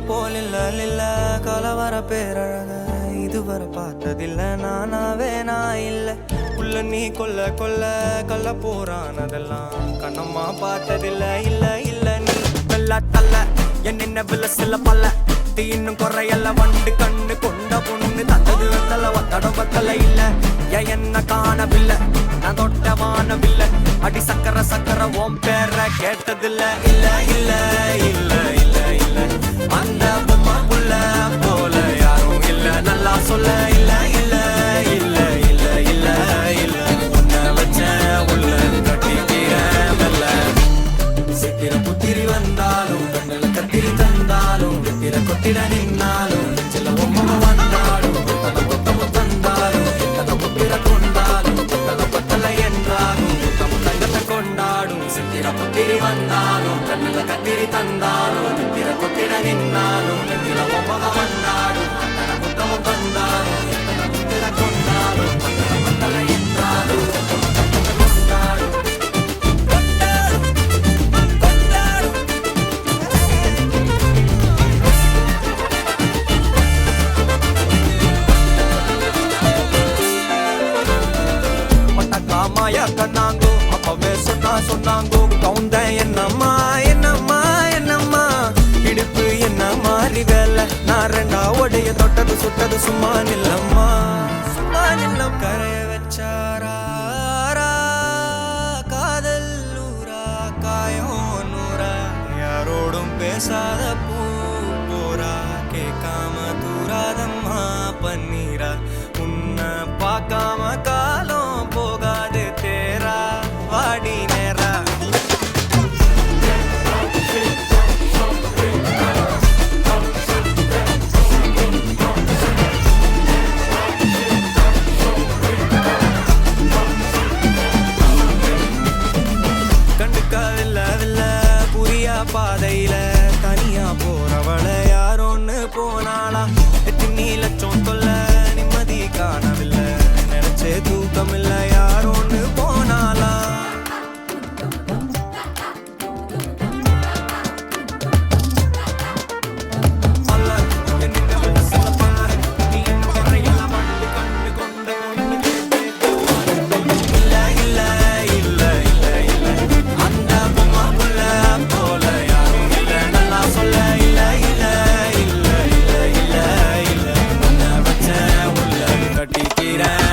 போலில்ல கலவர பேரழக இதுவரை பார்த்ததில்ல நானாவே நான் இல்ல உள்ள நீ கொல்ல கொல்ல கல்ல போறானதெல்லாம் கண்ணம்மா பார்த்ததில்ல இல்ல இல்ல நீ வெள்ள தள்ள என்ன வில சில பல்ல இன்னும் குறையல்ல வண்டு கண்ணு கொண்ட பொண்ணு தந்தது வெத்தல ஒத்தடம் வத்தல இல்ல என்ன காணவில்லை நான் தொட்ட வானவில்லை அடி சக்கர சக்கர ஓம் பேர கேட்டதில்ல இல்ல இல்ல இல்ல இல்ல இல்ல அந்த பொம்மா புள்ள போல யாரும் இல்ல நல்லா சொல்ல இல்ல இல்ல இல்ல இல்ல இல்ல இல்ல உன்னை வச்ச உள்ள கட்டிக்கிற மெல்ல சித்திர புத்திரி வந்தாலும் கண்ணுல கத்திரி தந்தாலும் வெத்திர கொத்திட நின்னாலும் சில பொம்மா வந்தாலும் கொத்தல கொத்தமும் தந்தாலும் எத்தனை புத்திர கொண்டாலும் கொத்தல கொத்தல என்றாலும் கொத்தமும் தங்கத்தை கொண்டாடும் சித்திர புத்திரி வந்தாலும் கண்ணுல கத்திரி தந்தாலும் வெத்திர கொத்திட நின்னாலும் சில பொம்மா வந்தாலும் கொத்தல கொத்தமும் தந்தாலும் எத்தனை புத்திர கொண்டாலும் கொத்தல கொத்தல என்றாலும் கொண்டாடும் மாயா கண்ணாங்கோ அப்பவே சொன்னாங்கோ கவுந்த என்னம்மா என்னம்மா என்னம்மா இடுப்பு என்ன மாறி வேலை நான் ரெண்டா உடைய தொட்டது சுட்டது சும்மா நில்லம்மா சும்மா நில்லம் கரைய வச்சாரா காதல் ஊரா காயம் நூறா யாரோடும் பேசாத பூ போரா கேட்காம தூராதம்மா பன்னீரா உன்னை பார்க்காம காலம் போகாது தேரா வாடி நேரா கண்டுக்கவில்ல புரியா பாதையில தனியா போறவள யாரோன்னு போனாளா எத்தனை லட்சம் தொல்ல நிம்மதி காணவில்லை நினைச்சே தூக்கம் இல்ல யாரோன்னு போனாளா Get out.